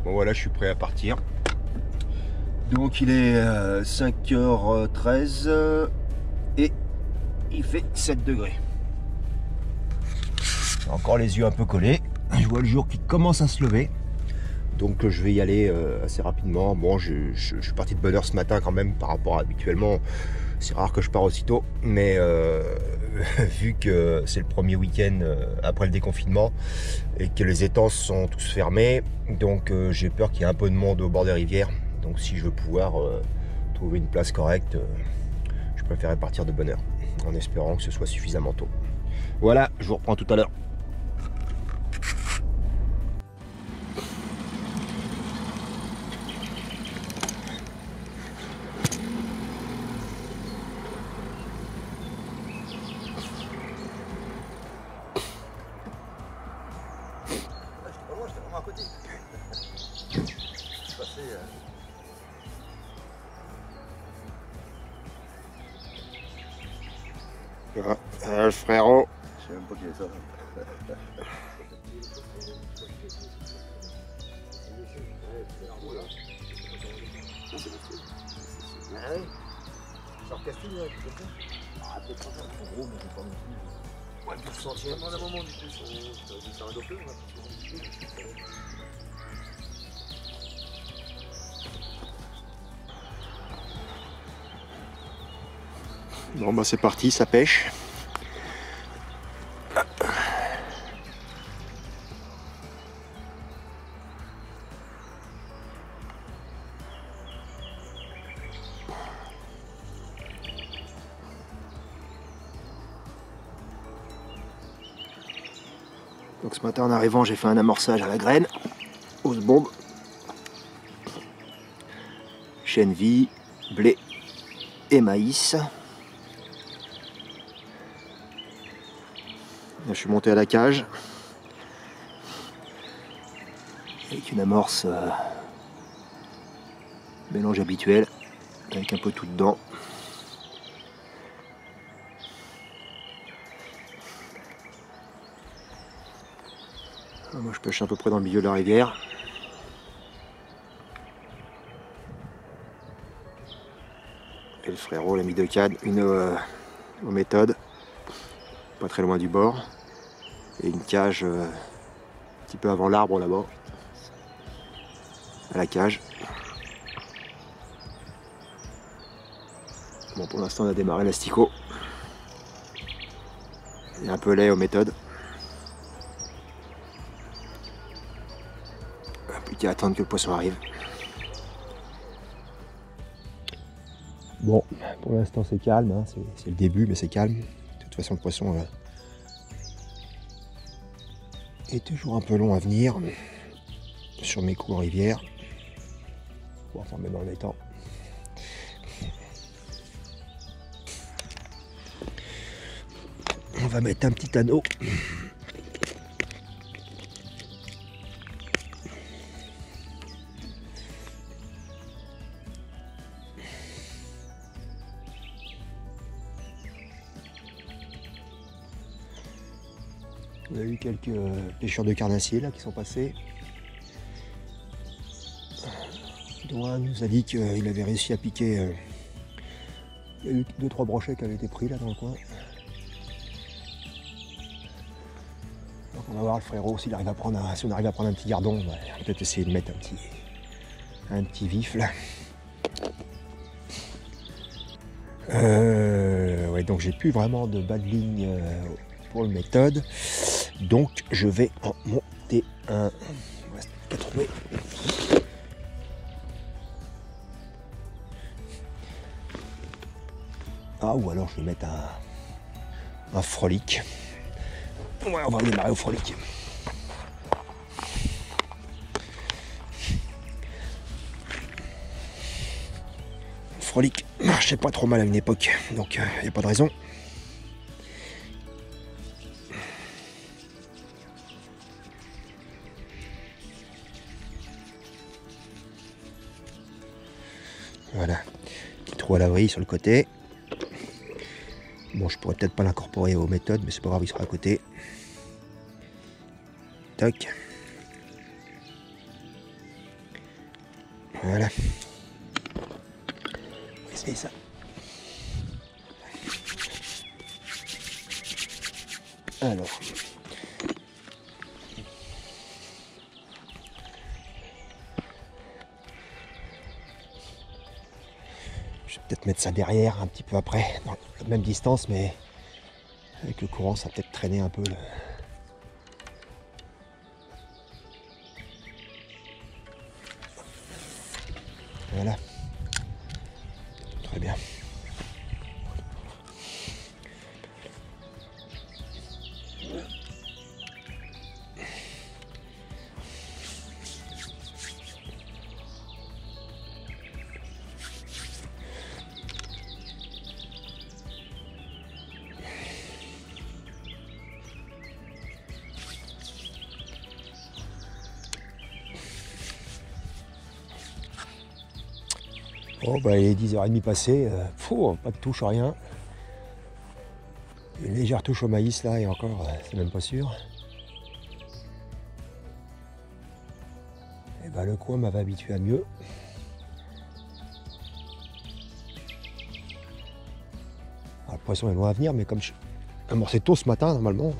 Bon voilà, je suis prêt à partir. Donc il est 5h13 et il fait 7 degrés. Encore les yeux un peu collés. Je vois le jour qui commence à se lever. Donc je vais y aller assez rapidement. Bon, je suis parti de bonne heure ce matin quand même par rapport à habituellement. C'est rare que je pars aussitôt. Mais vu que c'est le premier week-end après le déconfinement et que les étangs sont tous fermés, donc j'ai peur qu'il y ait un peu de monde au bord des rivières. Donc si je veux pouvoir trouver une place correcte, je préférerais partir de bonne heure en espérant que ce soit suffisamment tôt. Voilà, je vous reprends tout à l'heure. À côté. Je suis passé. Le frérot. Je sais même pas qui est ça. Ah oui. Sur Castille, ah, peut-être pas trop gros, mais j'ai pas non plus. Ouais, 12 centièmes. Dans un moment, du coup, ça va faire un doppler, Bon bah c'est parti, ça pêche. Donc ce matin en arrivant, j'ai fait un amorçage à la graine, hausse bombe, chènevis, blé et maïs. Là, je suis monté à la cage avec une amorce mélange habituel avec un peu tout dedans. Moi je pêche à peu près dans le milieu de la rivière. Et le frérot l'a mis de canne, une aux méthodes, pas très loin du bord. Et une cage un petit peu avant l'arbre là-bas, à la cage. Bon, pour l'instant on a démarré l'asticot. Et un peu lait aux méthodes. Plus qu'à attendre que le poisson arrive. Bon, pour l'instant c'est calme, hein. C'est le début mais c'est calme. De toute façon le poisson est toujours un peu long à venir sur mes coups en rivière. Bon, enfin même en étang. On va mettre un petit anneau. On a eu quelques pêcheurs de carnassiers là qui sont passés. Dont un nous a dit qu'il avait réussi à piquer. Il y a eu 2-3 brochets qui avaient été pris là dans le coin. Donc on va voir le frérot s'il arrive à prendre si on arrive à prendre un petit gardon, on va peut-être essayer de mettre un petit vif là. Ouais, donc j'ai plus vraiment de bas de ligne pour le méthode. Donc je vais en monter un. On va pas trouver. Ah, ou alors je vais mettre un frolic. Ouais, on va démarrer au frolic. Le frolic marchait pas trop mal à une époque, donc il n'y a pas de raison. Voilà, petit trou à l'abri sur le côté. Bon, je pourrais peut-être pas l'incorporer aux méthodes, mais c'est pas grave, il sera à côté. Tac. Voilà. On va essayer ça. Alors. Je vais peut-être mettre ça derrière un petit peu après, dans la même distance, mais avec le courant, ça va peut-être traîner un peu. Voilà. Très bien. Bon, bah, il est 10h30 passé, pas de touche, rien. Une légère touche au maïs là, et encore, c'est même pas sûr. Et bah, le coin m'avait habitué à mieux. Alors, le poisson est loin à venir, mais comme je amorcé tôt ce matin, normalement.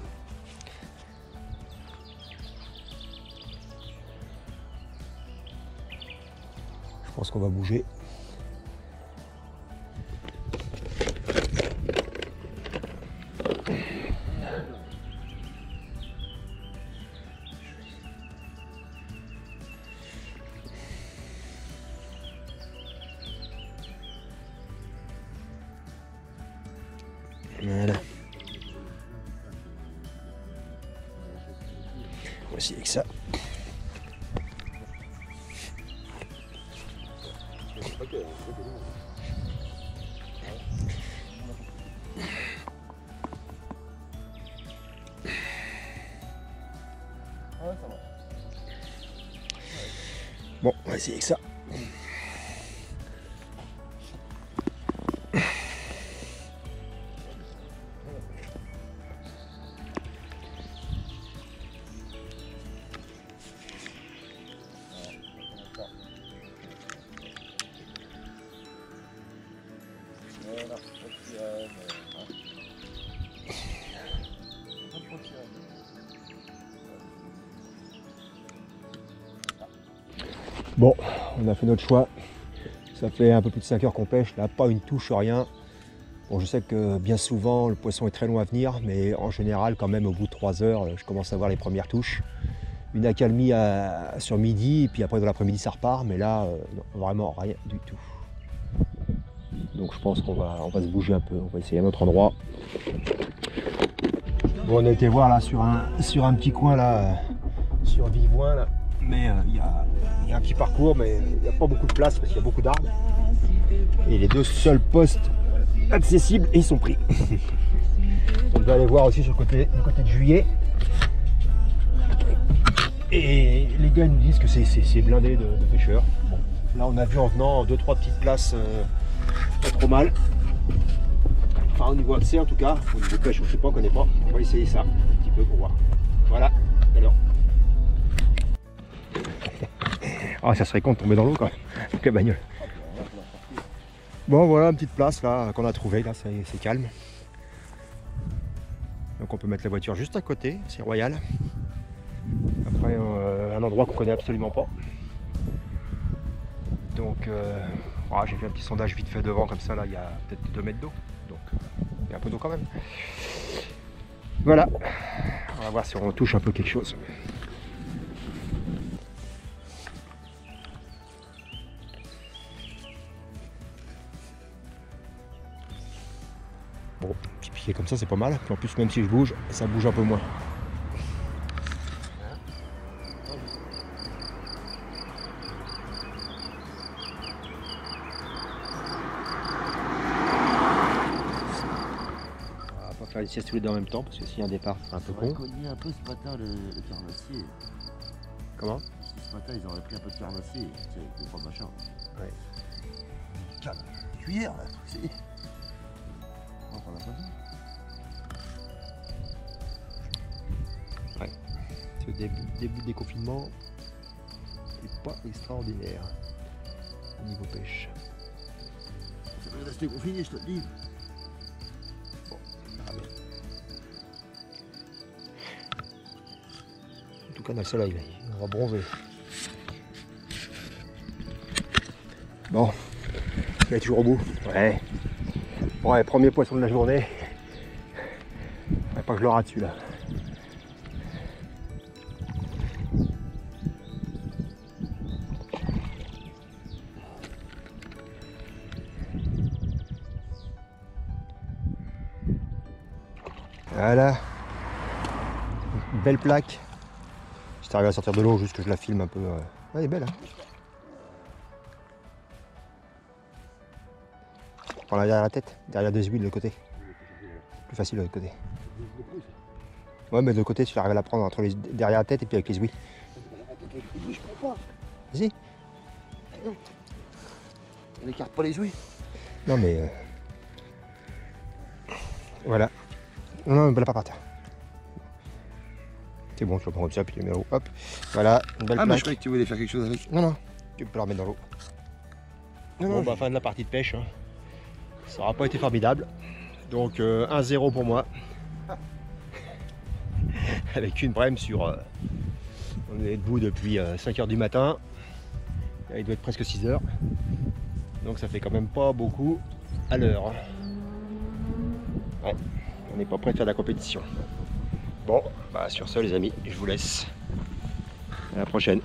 Je pense qu'on va bouger. Voilà. Voici avec ça. Bon, on va essayer avec ça. Bon, on a fait notre choix. Ça fait un peu plus de 5 heures qu'on pêche. Là, pas une touche, rien. Bon, je sais que bien souvent, le poisson est très long à venir, mais en général, quand même, au bout de 3 heures, je commence à voir les premières touches. Une accalmie sur midi, et puis après, dans l'après-midi, ça repart. Mais là, non, vraiment rien du tout. Donc, je pense qu'on va se bouger un peu. On va essayer un autre endroit. Bon, on a été voir là sur un petit coin là, sur Vivoin là. Mais il y a un petit parcours, mais il n'y a pas beaucoup de place parce qu'il y a beaucoup d'arbres. Et les deux seuls postes accessibles, et ils sont pris. On va aller voir aussi sur du côté de Juillet. Et les gars nous disent que c'est blindé de pêcheurs. Bon, là on a vu en venant 2-3 petites places pas trop mal. Enfin au niveau accès en tout cas, au niveau pêche, je ne sais pas, on ne connaît pas. On va essayer ça un petit peu pour voir. Voilà, alors. Ah, ça serait con de tomber dans l'eau quand même, avec la bagnole. Bon, voilà une petite place là qu'on a trouvée, là c'est calme. Donc on peut mettre la voiture juste à côté, c'est royal. Après un endroit qu'on connaît absolument pas. Donc voilà, j'ai fait un petit sondage vite fait devant comme ça, là il y a peut-être 2 mètres d'eau. Donc il y a un peu d'eau quand même. Voilà, on va voir si on touche un peu quelque chose. Bon, petit piqué comme ça, c'est pas mal. Puis en plus, même si je bouge, ça bouge un peu moins. On va pas faire les siestes tous les deux en même temps, parce que s'il y a un départ, c'est un peu con. Ils ont connu un peu ce matin le carnassier. Comment? Ce matin, ils auraient pris un peu de carnassier, tu sais, avec les trois machins. Ouais. Cuillère, là, c'est... On prend la photo. Ouais. Ce début des confinements n'est pas extraordinaire. niveau pêche. Ça va rester confiné, je te le dis. Bon, on verra bien. En tout cas, dans le soleil, là, on va bronzer. Bon, il est toujours au bout. Ouais. Ouais, premier poisson de la journée. Ouais, pas que je le rate celui-là. Voilà. Une belle plaque. J'étais arrivé à sortir de l'eau, juste que je la filme un peu. Ouais, elle est belle. Hein. Prends la derrière la tête, derrière des huiles de côté. Plus facile de l'autre côté. Ouais, mais de l'autre côté, tu arrives à la prendre entre les, derrière la tête et puis avec les ouïes. Je prends pas. Vas-y. Elle écarte pas les ouïes. Non, mais. Voilà. Non, pas par terre. C'est bon, je le prends comme ça, puis tu le mets dans l'eau. Hop. Voilà, une belle Ah, mais plaque. je croyais que tu voulais faire quelque chose avec. Non, non, tu peux la remettre dans l'eau. Bon, bah, fin de la partie de pêche. Hein. Ça n'aura pas été formidable. Donc, 1-0 pour moi. Avec une brème sur. On est debout depuis 5 h du matin. Là, il doit être presque 6 h. Donc, ça fait quand même pas beaucoup à l'heure. Ouais, on n'est pas prêt de faire de la compétition. Bon, bah, sur ce, les amis, je vous laisse. À la prochaine.